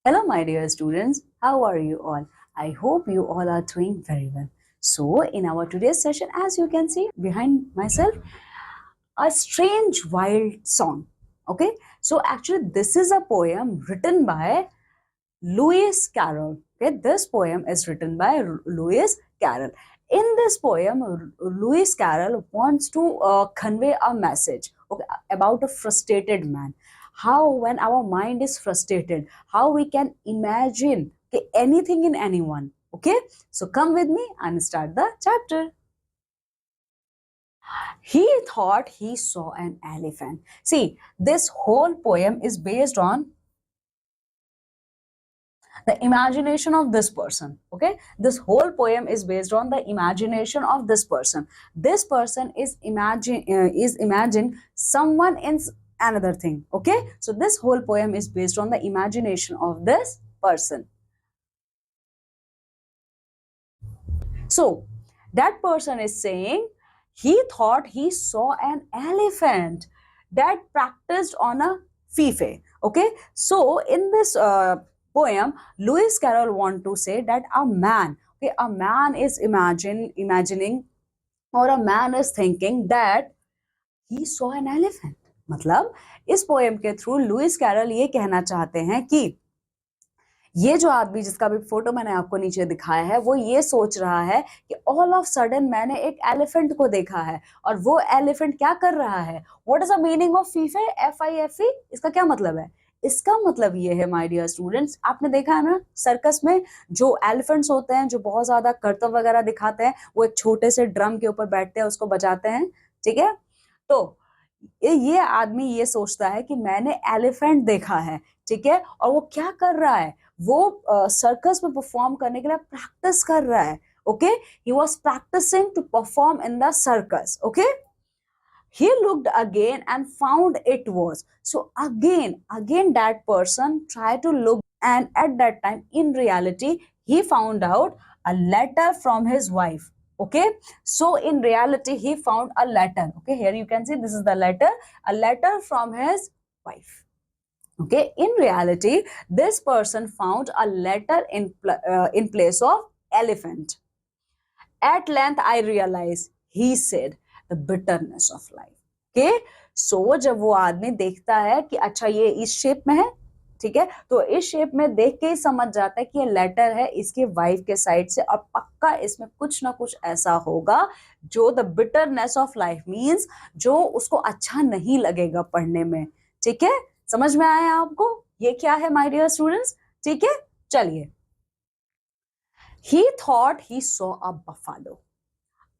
Hello, my dear students. How are you all? I hope you all are doing very well. So, in our today's session, as you can see behind myself, a strange wild song. Okay, so actually, this is a poem written by Lewis Carroll. Okay, this poem is written by Lewis Carroll. In this poem, Lewis Carroll wants to convey a message, okay, about a frustrated man. How, when our mind is frustrated, how we can imagine, okay, anything in anyone. Okay, so come with me and start the chapter. He thought he saw an elephant. See, this whole poem is based on the imagination of this person. Okay, this whole poem is based on the imagination of this person. This person is imagine someone in another thing. Okay, so this whole poem is based on the imagination of this person. So that person is saying he thought he saw an elephant that practiced on a fife. Okay, so in this poem, Lewis Carroll want to say that a man, okay, a man is imagining, or a man is thinking that he saw an elephant. मतलब इस poem के through Louis Carol ये कहना चाहते हैं कि ये जो आदमी जिसका भी फोटो मैंने आपको नीचे दिखाया है वो ये सोच रहा है कि ऑल ऑफ सडन मैंने एक एलिफेंट को देखा है और वो एलिफेंट क्या कर रहा है. What is the meaning of fife, FIFE? इसका क्या मतलब है? इसका मतलब ये है माय डियर स्टूडेंट्स, आपने देखा है ना सर्कस में जो एलिफेंट्स होते हैं जो बहुत ज्यादा करतब वगैरह दिखाते हैं, वो एक छोटे से ड्रम के ऊपर बैठते हैं, उसको बजाते हैं. ठीक है, तो ये आदमी ये सोचता है कि मैंने एलिफेंट देखा है. ठीक है, और वो क्या कर रहा है, वो सर्कस में परफॉर्म करने के लिए प्रैक्टिस कर रहा है. Okay, he was practicing to perform in the circus. Okay, he looked again and found it was. So again that person tried to look, and at that time in reality he found out a letter from his wife. Okay, so in reality he found a letter. Okay, here you can see this is the letter, a letter from his wife. Okay, in reality this person found a letter in place of elephant. At length I realized, he said, the bitterness of life. Okay, so जब वो आदमी देखता है कि अच्छा ये इस shape में है, ठीक है, तो इस शेप में देख के ही समझ जाता है कि ये लेटर है इसके वाइफ के साइड से और पक्का इसमें कुछ ना कुछ ऐसा होगा जो the bitterness of life means जो उसको अच्छा नहीं लगेगा पढ़ने में. ठीक है, समझ में आया आपको ये क्या है माय डियर स्टूडेंट्स? ठीक है, चलिए. He thought he saw a buffalo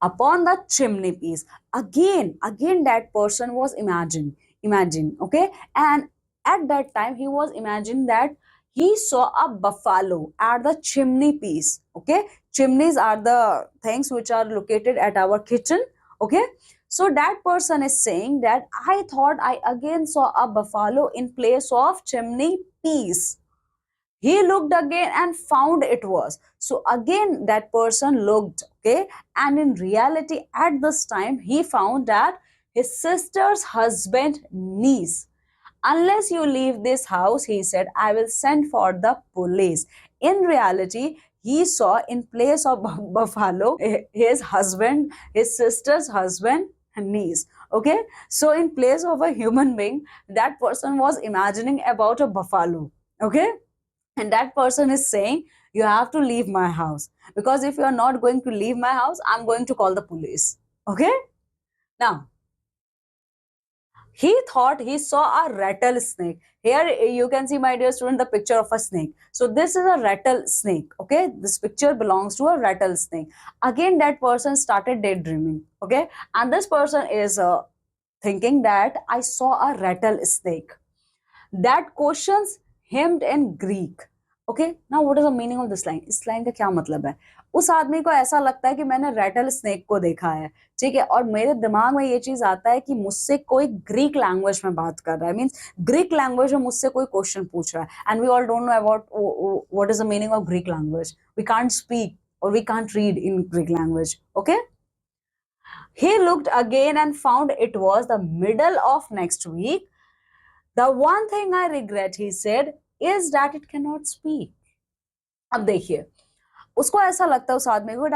upon the chimney piece. Again that person was imagine, okay, and at that time he was imagining that he saw a buffalo at the chimney piece. Okay, chimneys are the things which are located at our kitchen. Okay, so that person is saying that I thought I again saw a buffalo in place of chimney piece. He looked again and found it was. So again that person looked, okay, and in reality at this time he found that his sister's husband niece. Unless you leave this house, he said, I will send for the police. In reality he saw in place of buffalo his husband, his sister's husband niece. Okay, so in place of a human being that person was imagining about a buffalo. Okay, and that person is saying you have to leave my house, because if you are not going to leave my house I'm going to call the police. Okay, now he thought he saw a rattlesnake. Here you can see my dear student the picture of a snake. So this is a rattlesnake. Okay, this picture belongs to a rattlesnake. Again that person started daydreaming. Okay, and this person is thinking that I saw a rattlesnake. That questions him in Greek. Okay, now what is the meaning of this line? इस line का क्या मतलब है? उस आदमी को ऐसा लगता है कि मैंने रेटल स्नेक को देखा है. ठीक है, और मेरे दिमाग में ये चीज आता है कि मुझसे कोई ग्रीक लैंग्वेज में बात कर रहा है, मींस ग्रीक लैंग्वेज में मुझसे कोई क्वेश्चन पूछ रहा है. And we all don't know about what is the meaning of Greek language. We can't speak or we can't read in Greek language. Okay, he looked again and found it was the middle of next week. The one thing I regret, he said, is that it cannot speak. अब देखिए, उसको ऐसा लगता है उस आदमी को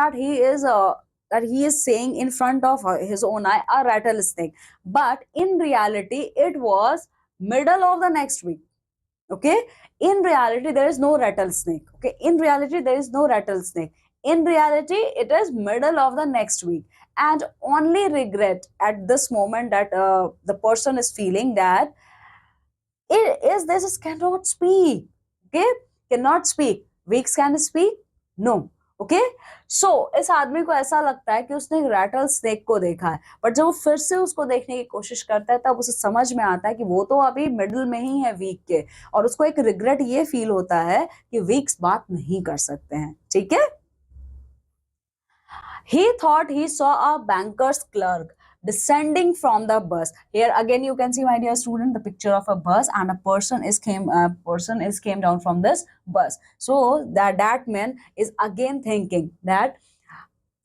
that he is saying in front of his own eye a rattlesnake, but in reality it was middle of the next week. Okay, in reality there is no rattlesnake. Okay, in reality there is no rattlesnake. In reality it is middle of the next week, and only regret at this moment that the person is feeling that it is this is cannot speak. Okay, cannot speak. Weeks can speak? No. Okay so इस आदमी को ऐसा लगता है कि उसने एक rattle snake को देखा है, बट जब वो फिर से उसको देखने की कोशिश करता है तब उसे समझ में आता है कि वो तो अभी मिडिल में ही है वीक के, और उसको एक रिग्रेट ये फील होता है कि वीक्स बात नहीं कर सकते हैं. ठीक है. He thought he saw a banker's clerk descending from the bus. Here again you can see, my dear student, the picture of a bus, and a person came down from this bus. So that man is again thinking that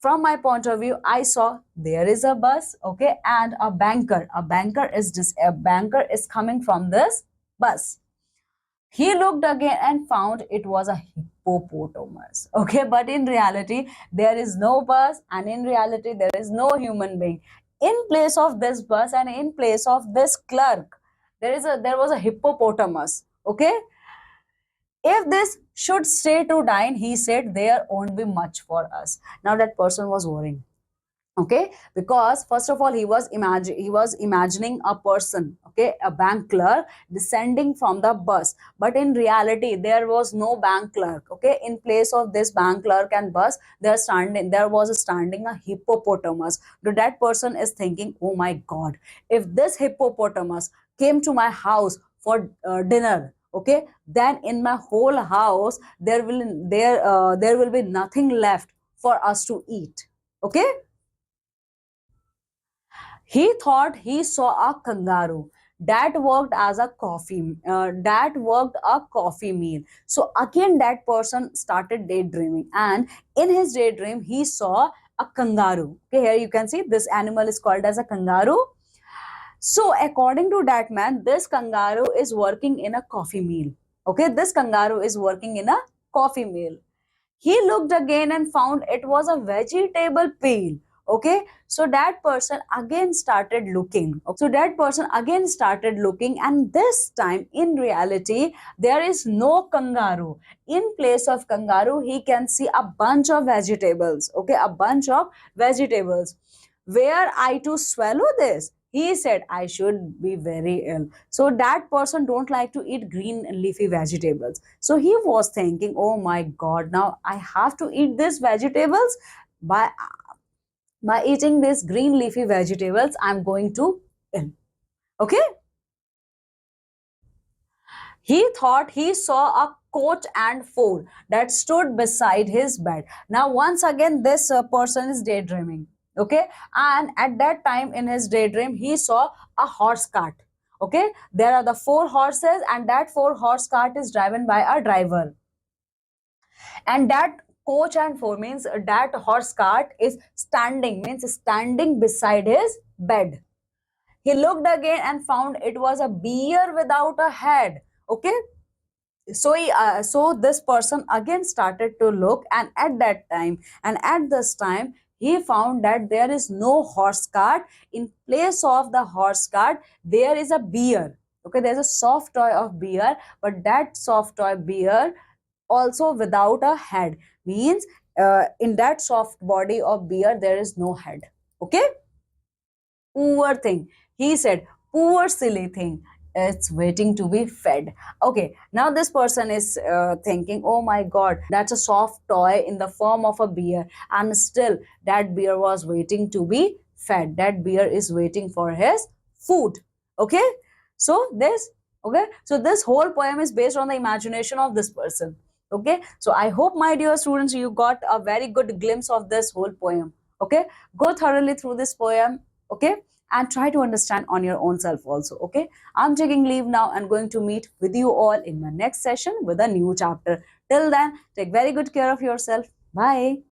from my point of view I saw there is a bus, okay, and a banker is coming from this bus. He looked again and found it was a hippopotamus. Okay, but in reality, there is no bus, and in reality, there is no human being. In place of this bus and in place of this clerk, there was a hippopotamus. Okay. If this should stay to dine, he said, there won't be much for us. Now that person was worrying. Okay, because first of all he was imagining a person, okay, a bank clerk descending from the bus, but in reality there was no bank clerk. Okay, in place of this bank clerk and bus, there was standing a hippopotamus. So that person is thinking, oh my god, if this hippopotamus came to my house for dinner, okay, then in my whole house there will be nothing left for us to eat. Okay. He thought he saw a kangaroo that worked a coffee meal. So again that person started daydreaming, and in his daydream he saw a kangaroo. Okay, here you can see this animal is called as a kangaroo. So according to that man, this kangaroo is working in a coffee meal. Okay, this kangaroo is working in a coffee meal. He looked again and found it was a vegetable peel. Okay, so that person again started looking. And this time in reality there is no kangaroo. In place of kangaroo he can see a bunch of vegetables. Okay, a bunch of vegetables. Were I to swallow this, he said, I should be very ill. So that person don't like to eat green leafy vegetables. So he was thinking, oh my god, now I have to eat these vegetables. By eating these green leafy vegetables, I'm going to ill. Okay. He thought he saw a coat and four that stood beside his bed. Now once again this person is daydreaming. Okay, and at that time in his daydream he saw a horse cart. Okay, there are the 4 horses, and that 4 horse cart is driven by a driver, and that coach and 4 means that horse cart is standing beside his bed. He looked again and found it was a bear without a head. Okay, so this person again started to look, and at this time he found that there is no horse cart. In place of the horse cart there is a bear. Okay, there's a soft toy of bear, but that soft toy bear also without a head, means in that soft body of bear there is no head. Okay, poor thing, he said, poor silly thing, it's waiting to be fed. Okay, now this person is thinking, oh my god, that's a soft toy in the form of a bear, and still that bear was waiting to be fed. That bear is waiting for his food. Okay, so this whole poem is based on the imagination of this person. Okay, so I hope, my dear students, you got a very good glimpse of this whole poem. Okay, go thoroughly through this poem. Okay, and try to understand on your own self also. Okay, I'm taking leave now and going to meet with you all in my next session with a new chapter. Till then, take very good care of yourself. Bye.